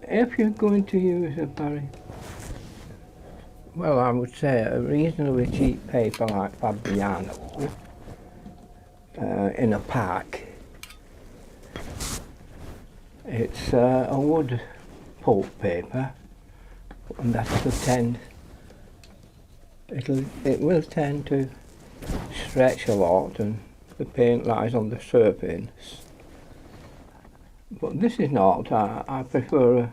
If you're going to use a very, well, I would say a reasonably cheap paper like Fabriano in a pack, it's a wood pulp paper, and it will tend to stretch a lot, and the paint lies on the surface. But this is not. I prefer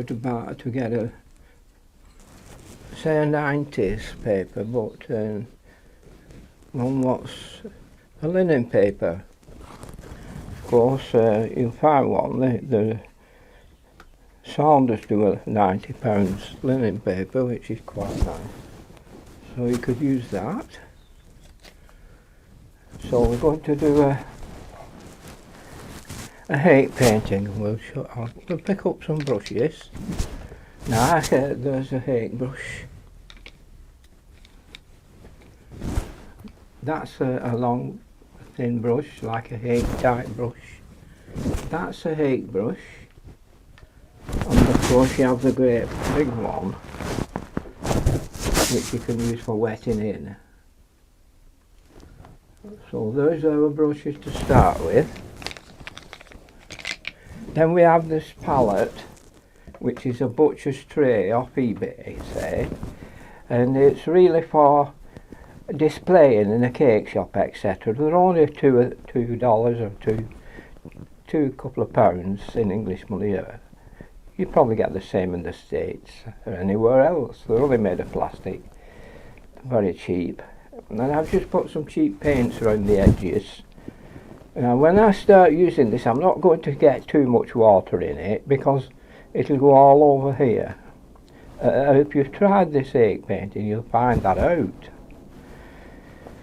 to get a, say, a 90s paper, but one what's a linen paper. Of course, you'll find one. The Saunders do a £90 linen paper, which is quite nice. So you could use that. So we're going to do a hake painting. We'll pick up some brushes. Now there's a hake brush. That's a long thin brush, like a hake type brush. That's a hake brush. And of course you have the great big one, which you can use for wetting in. So those are our brushes to start with. Then we have this palette, which is a butcher's tray off eBay, say, and it's really for displaying in a cake shop, etc. They're only $2 or two couple of pounds in English money. You probably get the same in the States or anywhere else. They're only made of plastic, very cheap. And I've just put some cheap paints around the edges. Now when I start using this, I'm not going to get too much water in it because it'll go all over here. If you've tried this hake painting, you'll find that out.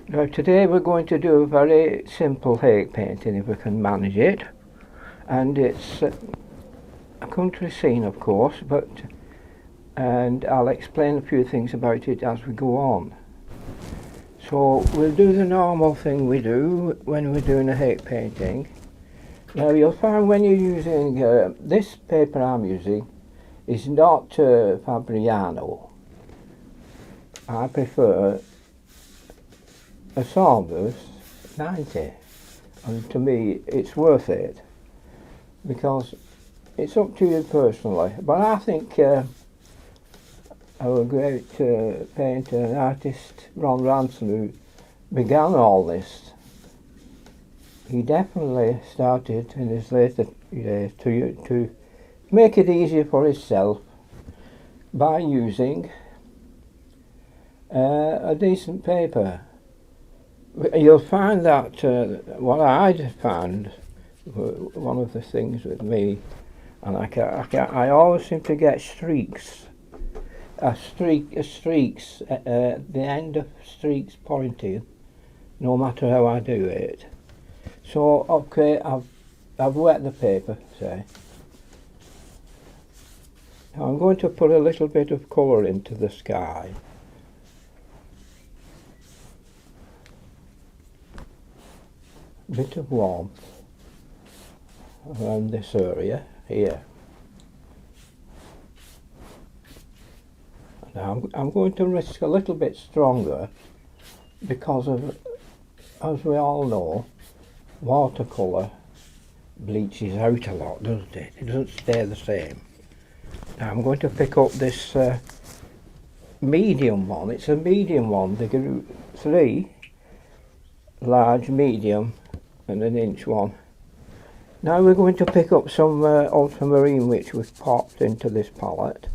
Now today we're going to do a very simple hake painting if we can manage it. And it's a country scene, of course, and I'll explain a few things about it as we go on. So we'll do the normal thing we do when we're doing a hake painting. Now you'll find when you're using this paper I'm using is not Fabriano. I prefer a Saunders 90, and to me it's worth it because it's up to you personally. But I think our great painter and artist Ron Ransom, who began all this, he definitely started in his later years to make it easier for himself by using a decent paper. You'll find that what I found, one of the things with me, and I always seem to get streaks. Streaks at the end of streaks pointing, no matter how I do it. So okay, I've wet the paper, say. Now I'm going to put a little bit of colour into the sky. A bit of warmth around this area here. Now I'm going to risk a little bit stronger because of, as we all know, watercolour bleaches out a lot, doesn't it? It doesn't stay the same. Now I'm going to pick up this medium one. It's a medium one. They give 3 large, medium and an inch one. Now we're going to pick up some ultramarine which we've popped into this palette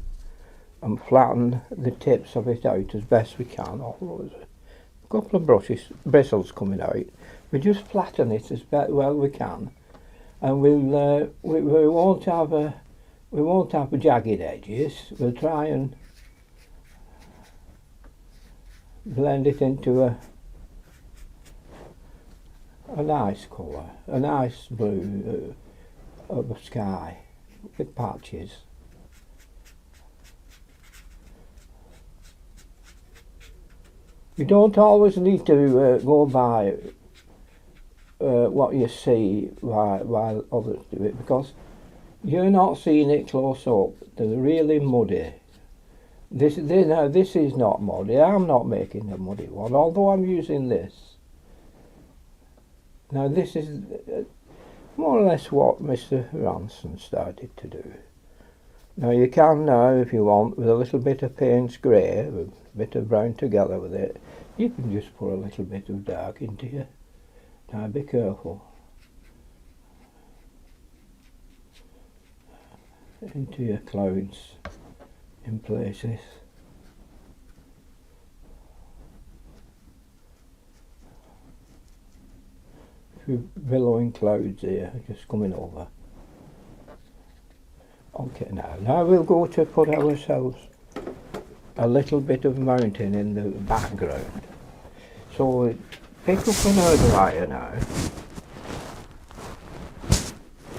and flatten the tips of it out as best we can. Although there's a couple of bristles coming out. We just flatten it as well we can, and we won't have jagged edges. We'll try and blend it into a nice colour, a nice blue of the sky with patches. You don't always need to go by what you see while others do it, because you're not seeing it close up. They're really muddy. This is not muddy. I'm not making a muddy one, although I'm using this. Now this is more or less what Mr. Ranson started to do. Now you can now, if you want, with a little bit of Payne's grey, a bit of brown together with it, you can just put a little bit of dark into you. Now be careful. Into your clouds in places. A few billowing clouds here just coming over. Okay, now we'll go to put ourselves a little bit of mountain in the background. So pick up an hairdryer now.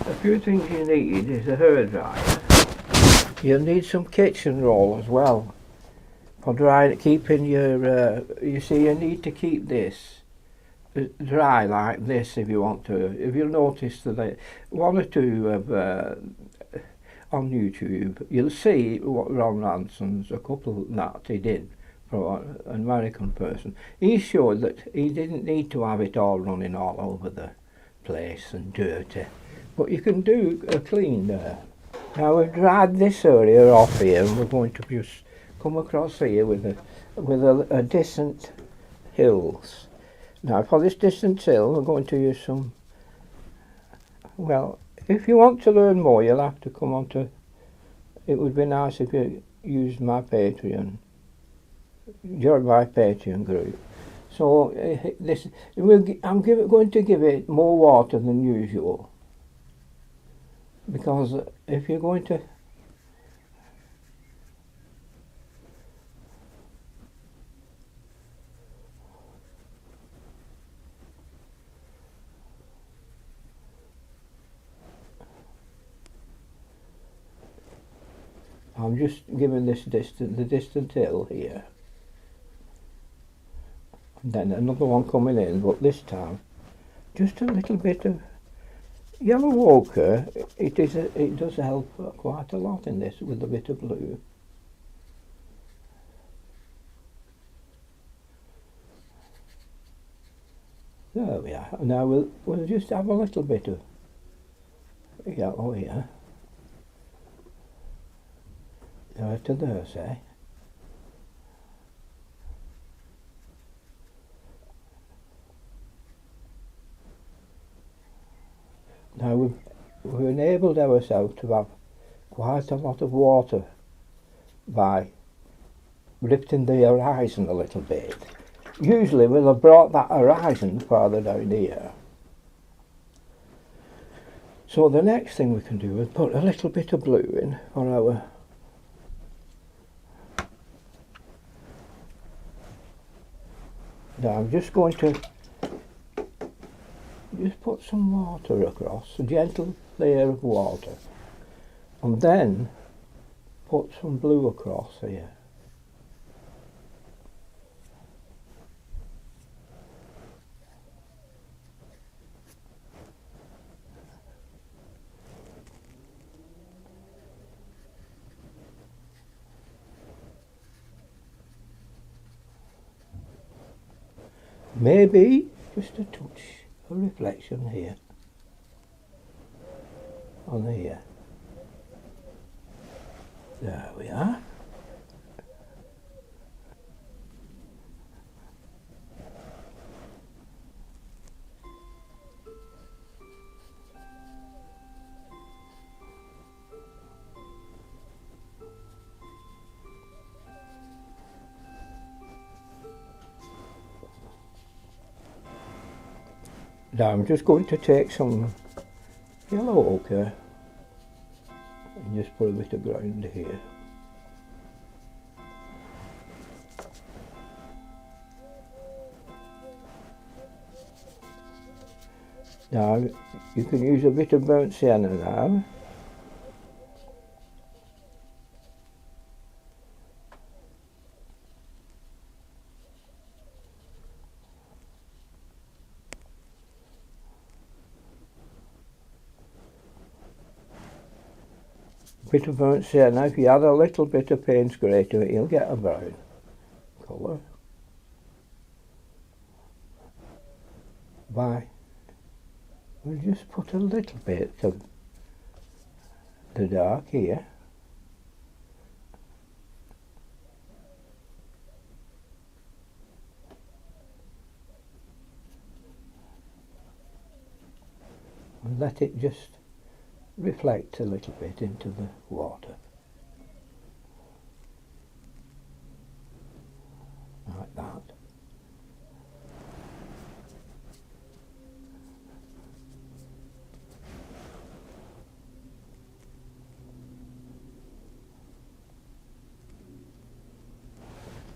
A few things you need is a hairdryer. You'll need some kitchen roll as well for keeping your. You see, you need to keep this dry like this if you want to. If you'll notice that one or two of on YouTube, you'll see what Ron Ranson's a couple that he did for an American person. He showed that he didn't need to have it all running all over the place and dirty, but you can do a clean there. Now we've dried this area off here, and we're going to just come across here with a distant hills. Now for this distant hill, we're going to use some. Well, if you want to learn more, you'll have to come on to. It would be nice if you used my Patreon. Join my Patreon group. So I'm going to give it more water than usual, because if you're going to. I'm just giving this the distant hill here, and then another one coming in, but this time just a little bit of yellow ochre. It does help quite a lot in this with a bit of blue. There we are. Now we'll just have a little bit of yellow here. There to there, say. Now we've enabled ourselves to have quite a lot of water by lifting the horizon a little bit. Usually we'll have brought that horizon farther down here. So the next thing we can do is put a little bit of blue in for our. Now I'm just going to just put some water across, a gentle layer of water, and then put some blue across here. Maybe just a touch of reflection here on here. There we are. Now I'm just going to take some yellow ochre and just put a bit of ground here. Now you can use a bit of burnt sienna now. bit of burnt sienna. If you add a little bit of Payne's grey to it, you'll get a brown colour. We'll just put a little bit of the dark here. And let it just reflect a little bit into the water. Like that.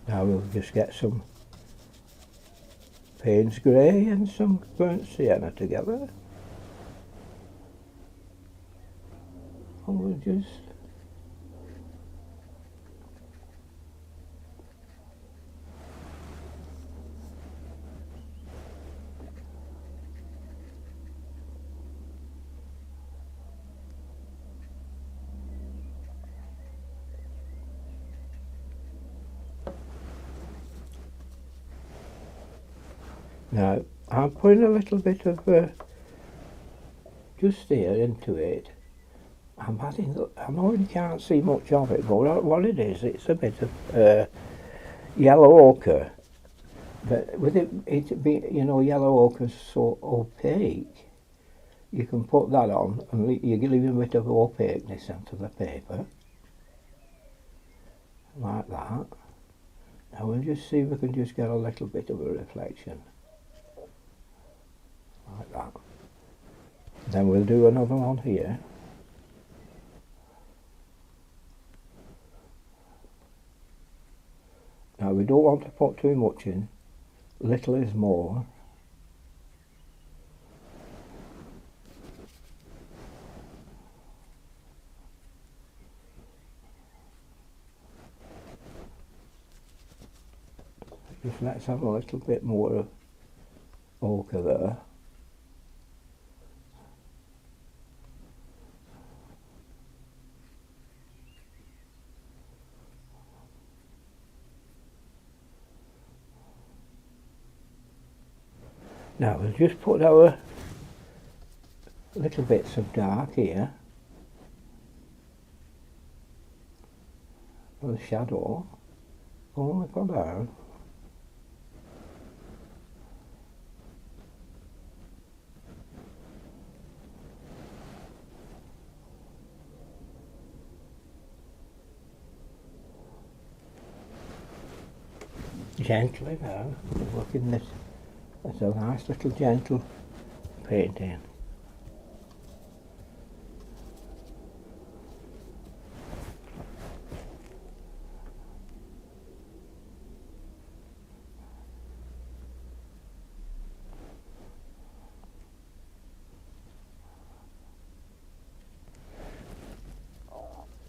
Now we'll just get some Payne's grey and some burnt sienna together. And we'll just now I'm putting a little bit of just here into it. I'm adding, I know you can't see much of it, but what it is, it's a bit of yellow ochre. But with it be, you know, yellow ochre's so opaque, you can put that on and you give a bit of opaqueness into the paper. Like that. Now we'll just see if we can just get a little bit of a reflection. Like that. Then we'll do another one here. Now we don't want to put too much in, little is more. Just let's have a little bit more of ochre there. Now we'll just put our little bits of dark here for the shadow, only for down. Gently now, working this. It's a nice little gentle painting.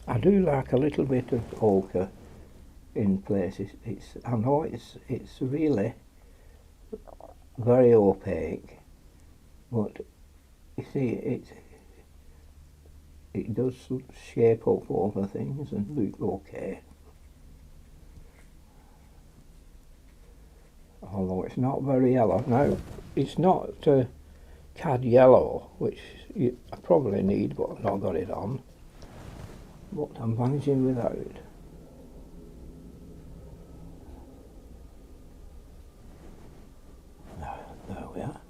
I do like a little bit of ochre in places. I know it's really very opaque, but you see it does shape up over things and look okay. Although it's not very yellow. Now it's not cad yellow, which I probably need, but I've not got it on. But I'm managing without. There we are.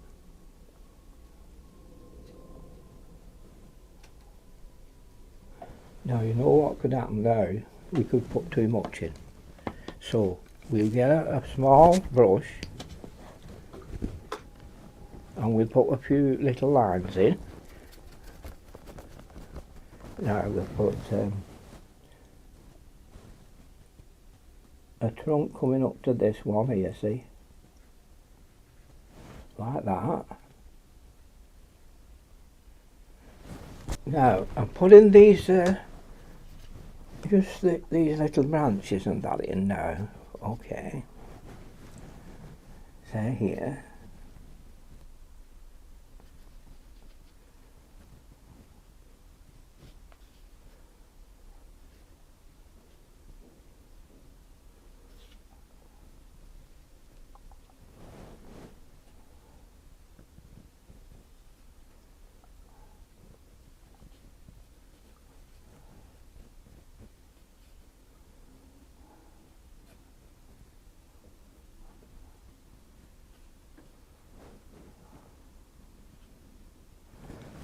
Now you know what could happen now? We could put too much in. So we'll get a small brush and we'll put a few little lines in. Now we'll put a trunk coming up to this one here, see? Like that. Now I'm putting these just these little branches and that in now. Okay. So here.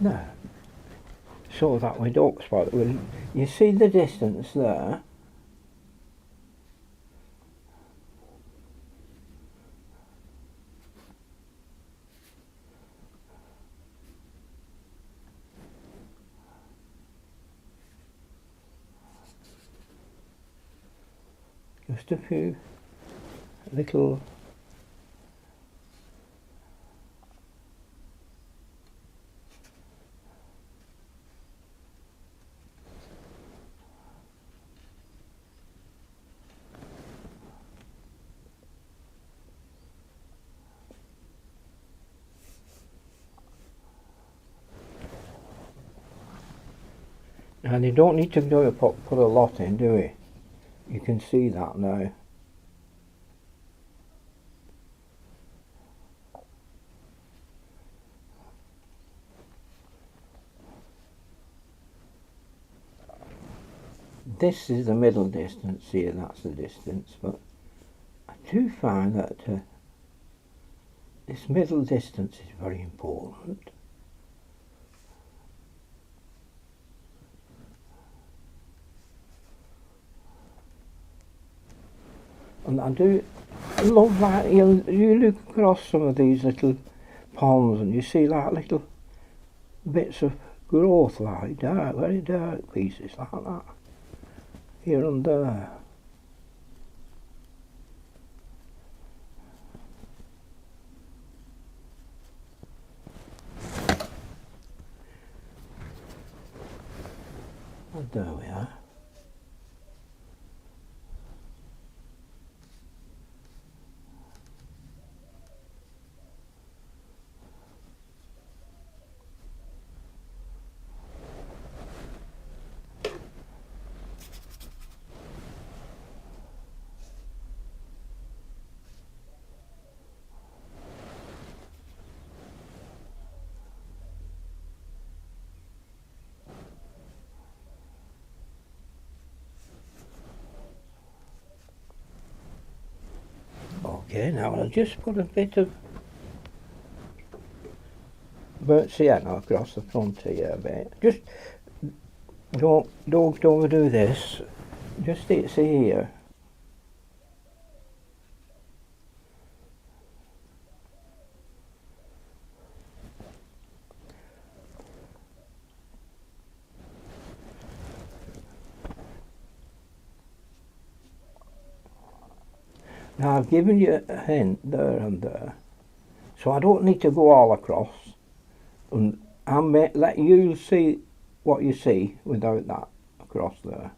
there, so that we don't spot it. You see the distance there? Just a few little and you don't need to put a lot in, do you? You can see that now. This is the middle distance here, that's the distance, but I do find that this middle distance is very important. And I love that you look across some of these little ponds and you see like little bits of growth, like dark, very dark pieces like that, here and there. And there we are. Okay, now I'll just put a bit of burnt sienna across the front here a bit. Just don't overdo this. Just see here. Now I've given you a hint there and there, so I don't need to go all across, and I'll let you see what you see without that across there.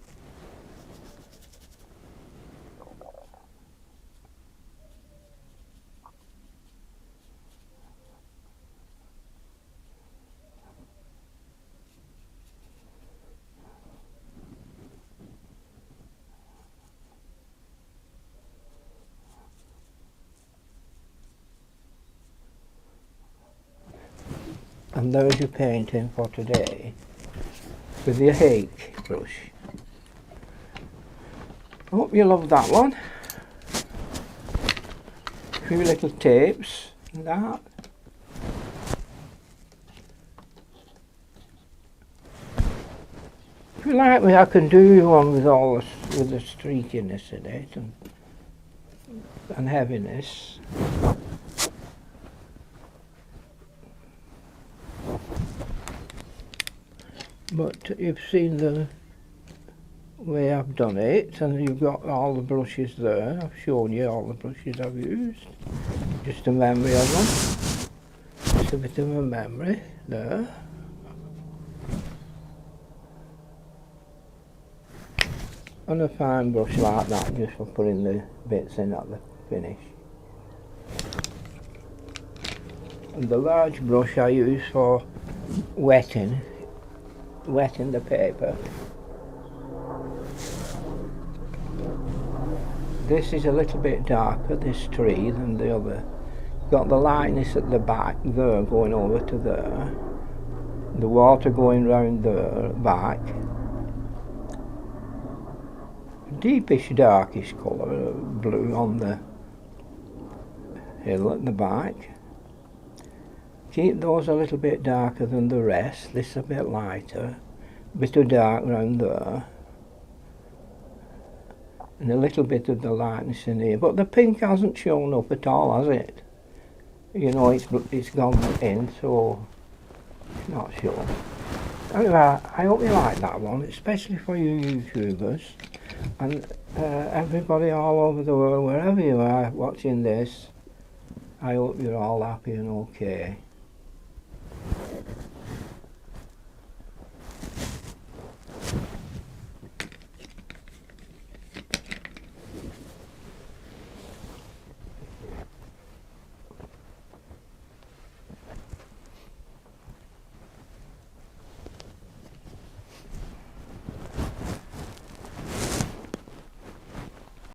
And there's your painting for today with your hake brush. Hope you love that one. A few little tapes and that. If you like me, I can do one with all this, with the streakiness in it and heaviness. But you've seen the way I've done it, and you've got all the brushes there. I've shown you all the brushes I've used. Just a memory of them. Just a bit of a memory there. And a fine brush like that, just for putting the bits in at the finish. And the large brush I use for wetting the paper. This is a little bit darker, this tree, than the other. Got the lightness at the back there going over to there. The water going round there, back. Deepish, darkish colour, blue on the hill at the back. keep those a little bit darker than the rest. This a bit lighter, a bit of dark round there, and a little bit of the lightness in here. But the pink hasn't shown up at all, has it? You know, it's gone in, so it's not shown. Anyway, I hope you like that one, especially for you YouTubers and everybody all over the world, wherever you are watching this. I hope you're all happy and okay.